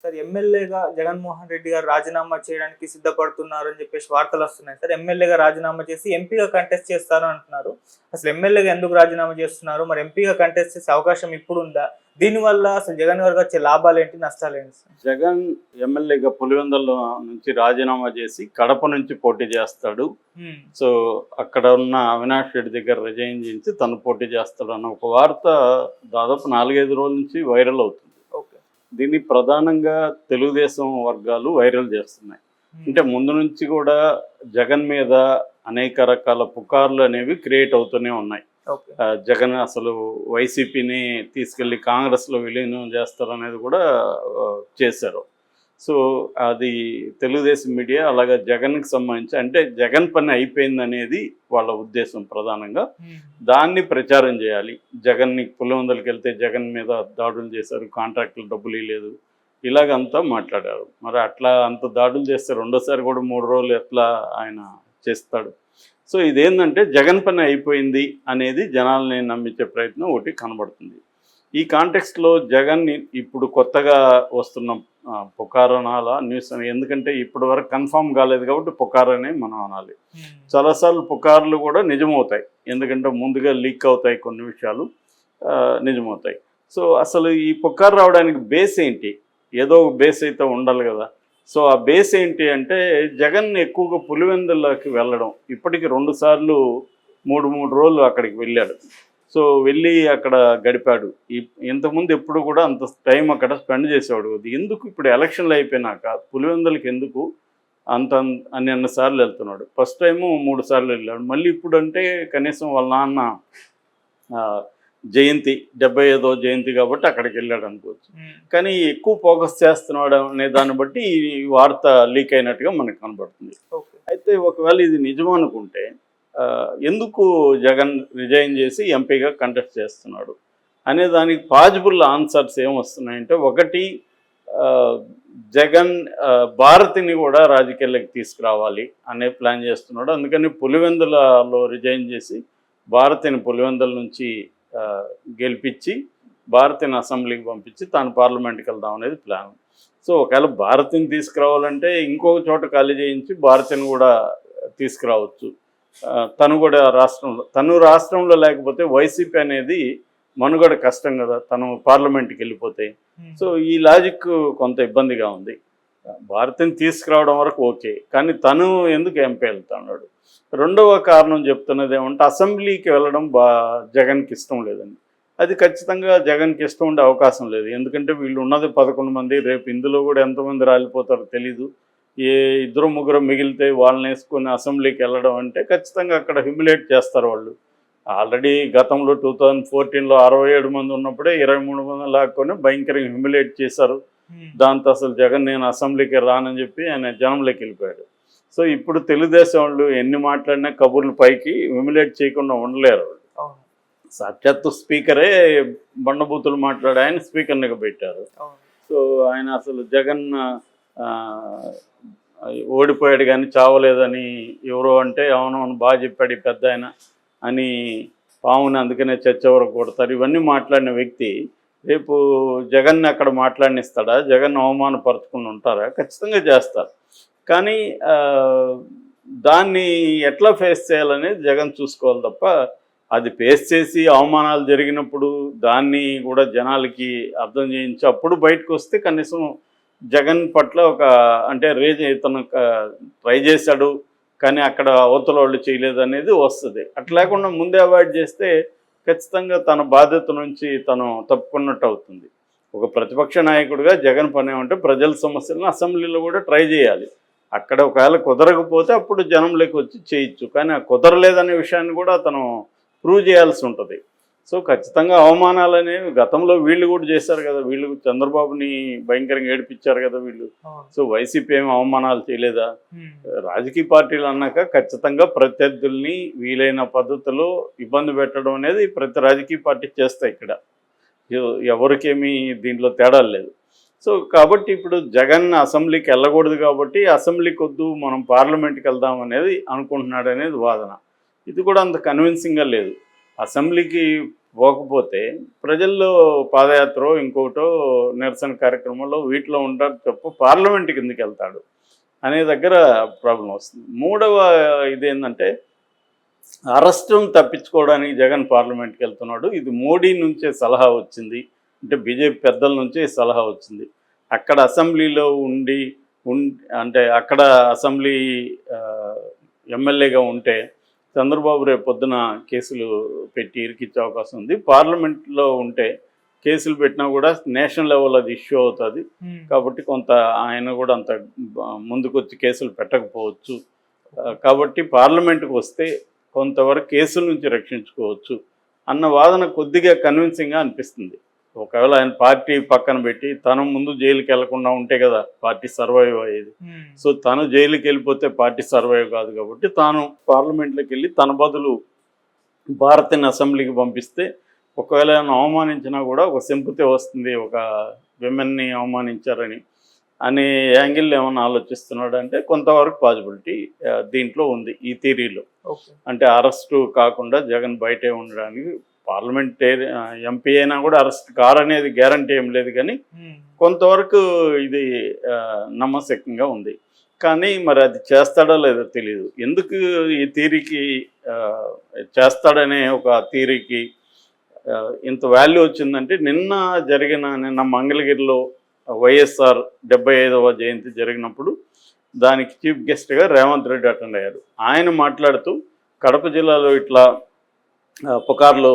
Sir ఎమ్మెల్యేగా జగన్మోహన్ రెడ్డి గారు రాజీనామా చేయడానికి సిద్ధపడుతున్నారని చెప్పేసి వార్తలొస్తున్నాయి సార్. ఎమ్మెల్యేగా రాజీనామా చేసి ఎంపీగా కంటెస్ట్ చేస్తాను అంటున్నారు. అసలు ఎమ్మెల్యేగా ఎందుకు రాజీనామా చేస్తున్నారు? మరి ఎంపీగా కంటెస్ట్ చేసే అవకాశం ఇప్పుడుందా? దీనివల్ల అసలు జగన్ గారికి వచ్చే లాభాలేంటి? నష్టాలేంటి సార్? జగన్ ఎమ్మెల్యేగా పులివెందుల నుంచి రాజీనామా చేసి కడప నుంచి పోటీ చేస్తాడు. సో అక్కడ ఉన్న అవినాష్ రెడ్డి దగ్గర రిజైన్ చేయించి తను పోటీ చేస్తాడు అన్న ఒక వార్త దాదాపు 4-5 రోజుల నుంచి వైరల్ అవుతుంది. దీన్ని ప్రధానంగా తెలుగుదేశం వర్గాలు వైరల్ చేస్తున్నాయి. అంటే ముందు నుంచి కూడా జగన్ మీద అనేక రకాల పుకార్లు అనేవి క్రియేట్ అవుతూనే ఉన్నాయి. జగన్ అసలు వైసీపీని తీసుకెళ్లి కాంగ్రెస్లో విలీనం చేస్తారు అనేది కూడా చేశారు. సో అది తెలుగుదేశం మీడియా అలాగే జగన్కి సంబంధించి అంటే జగన్ పని అయిపోయింది అనేది వాళ్ళ ఉద్దేశం ప్రధానంగా. దాన్ని ప్రచారం చేయాలి. జగన్ని పులివెందులకు వెళ్తే జగన్ మీద దాడులు చేశారు, కాంట్రాక్టులు డబ్బులు ఇవ్వలేదు, ఇలాగంతా మాట్లాడారు. మరి అట్లా అంత దాడులు చేస్తే రెండోసారి కూడా 3 రోజులు ఎట్లా ఆయన చేస్తాడు? సో ఇదేంటంటే జగన్ పని అయిపోయింది అనేది జనాల్ని నమ్మించే ప్రయత్నం ఒకటి కనబడుతుంది. ఈ కాంటెక్స్ట్లో జగన్ ఇప్పుడు కొత్తగా వస్తున్న పుకారు అనాలా న్యూస్ అని, ఎందుకంటే ఇప్పటి వరకు కన్ఫామ్ కాలేదు కాబట్టి పుకారు అనే మనం అనాలి. చాలాసార్లు పుకార్లు కూడా నిజమవుతాయి, ఎందుకంటే ముందుగా లీక్ అవుతాయి కొన్ని విషయాలు, నిజమవుతాయి. సో అసలు ఈ పుకారు రావడానికి బేస్ ఏంటి? ఏదో ఒక బేస్ అయితే ఉండాలి కదా. సో ఆ బేస్ ఏంటి అంటే జగన్ ఎక్కువగా పులివెందులకి వెళ్ళడం, ఇప్పటికి 2 సార్లు 3 రోజులు అక్కడికి వెళ్ళాడు. సో వెళ్ళి అక్కడ గడిపాడు. ఇంతకుముందు ఎప్పుడు కూడా అంత టైం అక్కడ స్పెండ్ చేసేవాడు. ఎందుకు ఇప్పుడు ఎలక్షన్లు అయిపోయినాక పులివెందులకి ఎందుకు అన్ని సార్లు వెళ్తున్నాడు? ఫస్ట్ టైము 3 సార్లు వెళ్ళాడు. మళ్ళీ ఇప్పుడు అంటే కనీసం వాళ్ళ నాన్న జయంతి 75వ జయంతి కాబట్టి అక్కడికి వెళ్ళాడు అనుకోవచ్చు. కానీ ఎక్కువ ఫోకస్ చేస్తున్నాడు అనే దాన్ని బట్టి ఈ వార్త లీక్ అయినట్టుగా మనకు కనబడుతుంది. అయితే ఒకవేళ ఇది నిజమనుకుంటే ఎందుకు జగన్ రిజైన్ చేసి ఎంపీగా కంటెస్ట్ చేస్తున్నాడు అనే దానికి పాజిబుల్ ఆన్సర్స్ ఏమొస్తున్నాయంటే, ఒకటి జగన్ భారతిని కూడా రాజకీయాల్లోకి తీసుకురావాలి అనే ప్లాన్ చేస్తున్నాడు. అందుకని పులివెందులలో రిజైన్ చేసి భారతిని పులివెందుల నుంచి గెలిపించి భారతిని అసెంబ్లీకి పంపించి తాను పార్లమెంట్కి వెళ్దాం అనేది ప్లాన్. సో ఒకవేళ భారతిని తీసుకురావాలంటే ఇంకొక చోట ఖాళీ చేయించి భారతిని కూడా తీసుకురావచ్చు. తను కూడా రాష్ట్రంలో లేకపోతే వైసీపీ అనేది మనుగడ కష్టం కదా, తను పార్లమెంట్కి వెళ్ళిపోతే. సో ఈ లాజిక్ కొంత ఇబ్బందిగా ఉంది. భారతిని తీసుకురావడం వరకు ఓకే, కానీ తను ఎందుకు ఎంపీ వెళ్తున్నాడు? రెండవ కారణం చెప్తున్నది ఏమంటే అసెంబ్లీకి వెళ్ళడం జగన్కి ఇష్టం లేదండి. అది ఖచ్చితంగా జగన్కి ఇష్టం ఉండే అవకాశం లేదు. ఎందుకంటే వీళ్ళు ఉన్నది 11 మంది, రేపు ఇందులో కూడా ఎంతమంది రాలిపోతారో తెలీదు. 2-3 మిగిలితే వాళ్ళని వేసుకొని అసెంబ్లీకి వెళ్ళడం అంటే ఖచ్చితంగా అక్కడ హ్యూమిలేట్ చేస్తారు వాళ్ళు. ఆల్రెడీ గతంలో 2014లో 67 మంది ఉన్నప్పుడే 23 మంది లాక్కొని భయంకరంగా హ్యూమిలేట్ చేశారు. దాంతో అసలు జగన్ నేను అసెంబ్లీకి రానని చెప్పి ఆయన జనంలోకి వెళ్ళిపోయాడు. సో ఇప్పుడు తెలుగుదేశం వాళ్ళు ఎన్ని మాట్లాడినా కబుర్లు పైకి హ్యూమిలేట్ చేయకుండా ఉండలేరు. సాక్షాత్తు స్పీకరే బండబూతులు మాట్లాడి ఆయన స్పీకర్నిగా పెట్టారు. సో ఆయన అసలు జగన్ ఓడిపోయాడు కానీ చావలేదని ఎవరో అంటే అవును బాగా చెప్పాడు ఈ పెద్ద ఆయన అని, పావుని అందుకనే చర్చ వరకు కొడతారు, ఇవన్నీ మాట్లాడిన వ్యక్తి రేపు జగన్ని అక్కడ మాట్లాడినిస్తాడా? జగన్ అవమానపరచుకుని ఉంటారా? ఖచ్చితంగా చేస్తారు. కానీ దాన్ని ఎట్లా ఫేస్ చేయాలనేది జగన్ చూసుకోవాలి తప్ప, అది ఫేస్ చేసి అవమానాలు జరిగినప్పుడు దాన్ని కూడా జనాలకి అర్థం చేయించి అప్పుడు బయటకు వస్తే కనీసం జగన్ పట్ల ఒక అంటే ఇతను ట్రై చేశాడు కానీ అక్కడ అవతల వాళ్ళు చేయలేదు అనేది వస్తుంది. అట్లా లేకుండా ముందే అవాయిడ్ చేస్తే ఖచ్చితంగా తన బాధ్యత నుంచి తను తప్పుకున్నట్టు అవుతుంది. ఒక ప్రతిపక్ష నాయకుడిగా జగన్ పని ఏమంటే ప్రజల సమస్యలను అసెంబ్లీలో కూడా ట్రై చేయాలి. అక్కడ ఒకవేళ కుదరకపోతే అప్పుడు జనంలోకి వచ్చి చేయొచ్చు, కానీ ఆ కుదరలేదనే విషయాన్ని కూడా అతను ప్రూవ్ చేయాల్సి ఉంటుంది. సో ఖచ్చితంగా అవమానాలు అనేవి గతంలో వీళ్ళు కూడా చేశారు కదా, వీళ్ళు చంద్రబాబుని భయంకరంగా ఏడిపించారు కదా వీళ్ళు. సో వైసీపీ ఏమి అవమానాలు చేయలేదా? రాజకీయ పార్టీలు అన్నాక ఖచ్చితంగా ప్రత్యర్థుల్ని వీలైన పద్ధతిలో ఇబ్బంది పెట్టడం అనేది ప్రతి రాజకీయ పార్టీ చేస్తాయి. ఇక్కడ ఎవరికేమీ దీంట్లో తేడా లేదు. సో కాబట్టి ఇప్పుడు జగన్ అసెంబ్లీకి వెళ్ళకూడదు కాబట్టి అసెంబ్లీకి వద్దు మనం పార్లమెంట్కి వెళ్దాం అనేది అనుకుంటున్నాడు అనేది వాదన. ఇది కూడా అంత కన్విన్సింగ్గా లేదు. అసెంబ్లీకి పోకపోతే ప్రజల్లో పాదయాత్ర ఇంకోటో నిరసన కార్యక్రమంలో వీటిలో ఉంటారు తప్ప పార్లమెంట్ కిందకి వెళ్తాడు అనే దగ్గర ప్రాబ్లం వస్తుంది. మూడవ ఇదేంటంటే అరెస్టును తప్పించుకోవడానికి జగన్ పార్లమెంట్కి వెళ్తున్నాడు. ఇది మోడీ నుంచే సలహా వచ్చింది, అంటే బీజేపీ పెద్దల నుంచే సలహా వచ్చింది. అక్కడ అసెంబ్లీలో అంటే అక్కడ అసెంబ్లీ ఎమ్మెల్యేగా ఉంటే చంద్రబాబు రేపు పొద్దున కేసులు పెట్టి ఇరికిచ్చే అవకాశం ఉంది. పార్లమెంట్లో ఉంటే కేసులు పెట్టినా కూడా నేషనల్ లెవెల్ అది ఇష్యూ అవుతుంది. కాబట్టి కొంత ఆయన కూడా అంత ముందుకొచ్చి కేసులు పెట్టకపోవచ్చు. కాబట్టి పార్లమెంట్కి వస్తే కొంతవరకు కేసుల నుంచి రక్షించుకోవచ్చు అన్న వాదన కొద్దిగా కన్విన్సింగ్గా అనిపిస్తుంది. ఒకవేళ ఆయన పార్టీ పక్కన పెట్టి తను ముందు జైలుకి వెళ్లకుండా ఉంటే కదా పార్టీ సర్వైవ్ అయ్యేది. సో తను జైలుకి వెళ్ళిపోతే పార్టీ సర్వైవ్ కాదు కాబట్టి తాను పార్లమెంట్లోకి వెళ్ళి తన బదులు భారతీయ అసెంబ్లీకి పంపిస్తే ఒకవేళ ఆయన అవమానించినా కూడా ఒక సింపతి వస్తుంది, ఒక విమెన్ని అవమానించారని అనే యాంగిల్ ఏమైనా ఆలోచిస్తున్నాడు అంటే కొంతవరకు పాసిబిలిటీ దీంట్లో ఉంది ఈ థియరీలో. అంటే అరెస్టు కాకుండా జగన్ బయటే ఉండడానికి, పార్లమెంట్ ఎంపీ అయినా కూడా అరెస్ట్ కారనేది గ్యారంటీ ఏం లేదు, కానీ కొంతవరకు ఇది నమ్మశక్యంగా ఉంది. కానీ మరి అది చేస్తాడో లేదో తెలియదు. ఎందుకు ఈ థియరీకి చేస్తాడనే ఒక థియరీకి ఇంత వాల్యూ వచ్చిందంటే నిన్న మంగళగిరిలో వైఎస్ఆర్ 75వ జయంతి జరిగినప్పుడు దానికి చీఫ్ గెస్ట్గా రేవంత్ రెడ్డి అటెండ్ అయ్యారు. ఆయన మాట్లాడుతూ కడప జిల్లాలో ఇట్లా పుకార్లు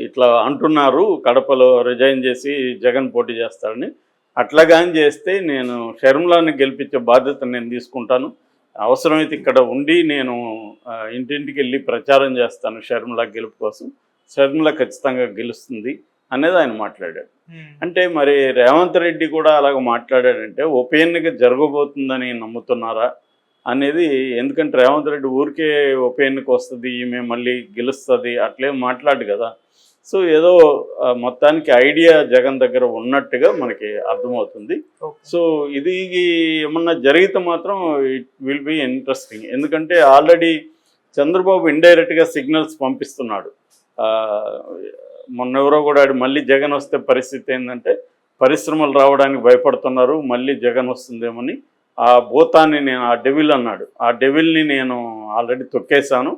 ఇట్లా అంటున్నారు, కడపలో రిజైన్ చేసి జగన్ పోటీ చేస్తాడని, అట్లాగాని చేస్తే నేను షర్మిలాని గెలిపించే బాధ్యత నేను తీసుకుంటాను, అవసరమైతే ఇక్కడ ఉండి నేను ఇంటింటికి వెళ్ళి ప్రచారం చేస్తాను షర్మిలా గెలుపు కోసం, షర్మిల ఖచ్చితంగా గెలుస్తుంది అనేది ఆయన మాట్లాడాడు. అంటే మరి రేవంత్ రెడ్డి కూడా అలాగ మాట్లాడాడంటే ఉప ఎన్నిక జరగబోతుందని నమ్ముతున్నారా అనేది. ఎందుకంటే రేవంత్ రెడ్డి ఊరికే ఉప ఎన్నిక వస్తుంది, ఈమె మళ్ళీ గెలుస్తుంది అట్లేం మాట్లాడు కదా. సో ఏదో మొత్తానికి ఐడియా జగన్ దగ్గర ఉన్నట్టుగా మనకి అర్థమవుతుంది. సో ఇది ఏమన్నా జరిగితే మాత్రం ఇట్ విల్ బి ఇంట్రెస్టింగ్. ఎందుకంటే ఆల్రెడీ చంద్రబాబు ఇండైరెక్ట్గా సిగ్నల్స్ పంపిస్తున్నాడు. మొన్నెవరో కూడా మళ్ళీ జగన్ వస్తే పరిస్థితి ఏంటంటే పరిశ్రమలు రావడానికి భయపడుతున్నారు, మళ్ళీ జగన్ వస్తుందేమని. ఆ భూతాన్ని నేను, ఆ డెవిల్ అన్నాడు, ఆ డెవిల్ని నేను ఆల్రెడీ తొక్కేశాను,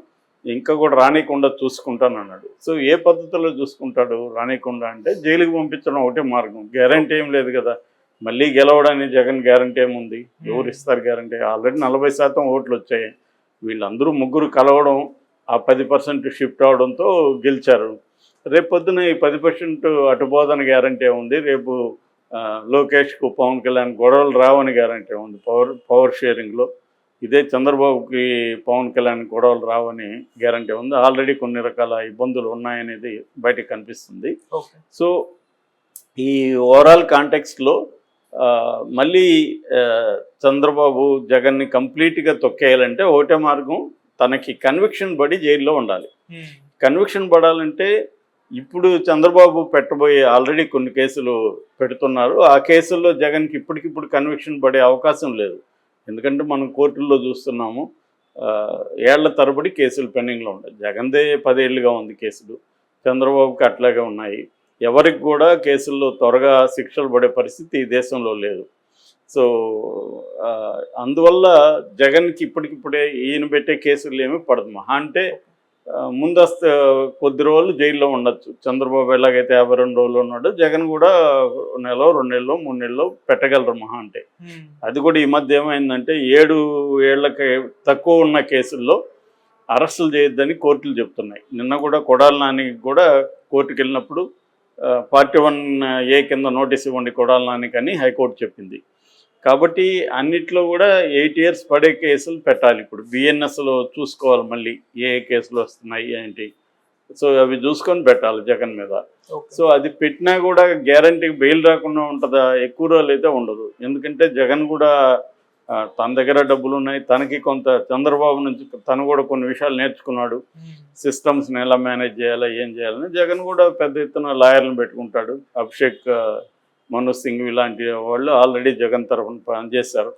ఇంకా కూడా రానికుండా చూసుకుంటాను అన్నాడు. సో ఏ పద్ధతిలో చూసుకుంటాడు రానికుండా అంటే జైలుకి పంపించడం ఒకటే మార్గం. గ్యారంటీ ఏం లేదు కదా, మళ్ళీ గెలవడానికి జగన్ గ్యారంటీ ఏముంది, ఎవరు ఇస్తారు గ్యారంటీ? ఆల్రెడీ 40% ఓట్లు వచ్చాయి. వీళ్ళందరూ ముగ్గురు కలవడం, ఆ 10% షిఫ్ట్ అవడంతో గెలిచారు. రేపు పొద్దున ఈ 10% అటుపోదని గ్యారంటీ ఉంది, రేపు లోకేష్కు పవన్ కళ్యాణ్ గొడవలు రావని గ్యారంటీ ఉంది పవర్ షేరింగ్లో. ఇదే చంద్రబాబుకి పవన్ కళ్యాణ్ గొడవలు రావని గ్యారంటీ ఉంది. ఆల్రెడీ కొన్ని రకాల ఇబ్బందులు ఉన్నాయనేది బయటకు కనిపిస్తుంది. సో ఈ ఓవరాల్ కాంటెక్స్ట్లో మళ్ళీ చంద్రబాబు జగన్ని కంప్లీట్గా తొక్కేయాలంటే ఒకటే మార్గం, తనకి కన్విక్షన్ పడి జైల్లో ఉండాలి. కన్విక్షన్ పడాలంటే ఇప్పుడు చంద్రబాబు పెట్టబోయే ఆల్రెడీ కొన్ని కేసులు పెడుతున్నారు, ఆ కేసుల్లో జగన్కి ఇప్పటికిప్పుడు కన్విక్షన్ పడే అవకాశం లేదు. ఎందుకంటే మనం కోర్టుల్లో చూస్తున్నాము ఏళ్ల తరబడి కేసులు పెండింగ్లో ఉన్నాయి. జగన్దే 10 ఏళ్ళుగా ఉంది కేసులు, చంద్రబాబుకి అట్లాగే ఉన్నాయి. ఎవరికి కూడా కేసుల్లో త్వరగా శిక్షలు పడే పరిస్థితి ఈ దేశంలో లేదు. సో అందువల్ల జగన్కి ఇప్పటికిప్పుడే ఈయన పెట్టే కేసులు ఏమీ పడదు. మహా అంటే ముందస్తు కొద్ది రోజులు జైల్లో ఉండొచ్చు. చంద్రబాబు ఎలాగైతే 52 రోజులు ఉన్నాడో జగన్ కూడా 1 నెల 2 నెలలు 3 నెలలు పెట్టగలరు మహా అంటే. అది కూడా ఈ మధ్య ఏమైందంటే 7 ఏళ్లకి తక్కువ ఉన్న కేసుల్లో అరెస్టులు చేయొద్దని కోర్టులు చెప్తున్నాయి. నిన్న కూడా కొడాలి నాని కూడా కోర్టుకు వెళ్ళినప్పుడు పార్టీ 1A కింద నోటీస్ ఇవ్వండి కొడాలి నానికి అని హైకోర్టు చెప్పింది. కాబట్టి అన్నిట్లో కూడా 8 years పడే కేసులు పెట్టాలి. ఇప్పుడు బిఎన్ఎస్లో చూసుకోవాలి మళ్ళీ ఏ కేసులు వస్తున్నాయి ఏంటి, సో అవి చూసుకొని పెట్టాలి జగన్ మీద. సో అది పెట్టినా కూడా గ్యారంటీ బెయిల్ రాకుండా ఉంటుందా? ఎక్కువ రోజులు అయితే ఉండదు. ఎందుకంటే జగన్ కూడా తన దగ్గర డబ్బులు ఉన్నాయి, తనకి కొంత చంద్రబాబు నుంచి తను కూడా కొన్ని విషయాలు నేర్చుకున్నాడు, సిస్టమ్స్ని ఎలా మేనేజ్ చేయాలా ఏం చేయాలని. జగన్ కూడా పెద్ద ఎత్తున లాయర్లను పెట్టుకుంటాడు. అభిషేక్ మను సింగ్ ఇలాంటి వాళ్ళు ఆల్రెడీ జగన్ తరఫున పనిచేశారు,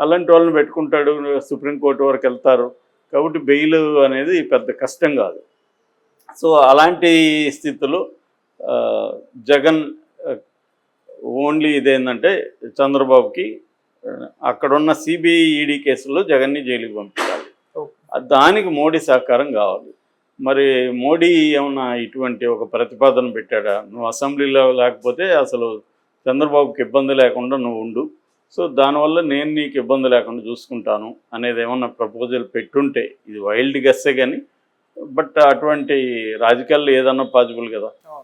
అలాంటి వాళ్ళని పెట్టుకుంటాడు. సుప్రీంకోర్టు వరకు వెళ్తారు. కాబట్టి బెయిల్ అనేది పెద్ద కష్టం కాదు. సో అలాంటి స్థితిలో ఆ, జగన్ ఓన్లీ ఇదేంటంటే చంద్రబాబుకి అక్కడున్న సిబిఐ ఈడీ కేసుల్లో జగన్ని జైలుకి పంపించాలి. దానికి మోడీ సహకారం కావాలి. మరి మోడీ ఏమన్నా ఇటువంటి ఒక ప్రతిపాదన పెట్టాడా? నువ్వు అసెంబ్లీలో లేకపోతే అసలు చంద్రబాబుకి ఇబ్బంది లేకుండా నువ్వు ఉండు, సో దానివల్ల నేను నీకు ఇబ్బంది లేకుండా చూసుకుంటాను అనేది ఏమన్నా ప్రపోజల్ పెట్టుంటే, ఇది వైల్డ్ గెస్సే కానీ, బట్ అటువంటి రాజకీయాల్లో ఏదన్నా పాసిబుల్ కదా.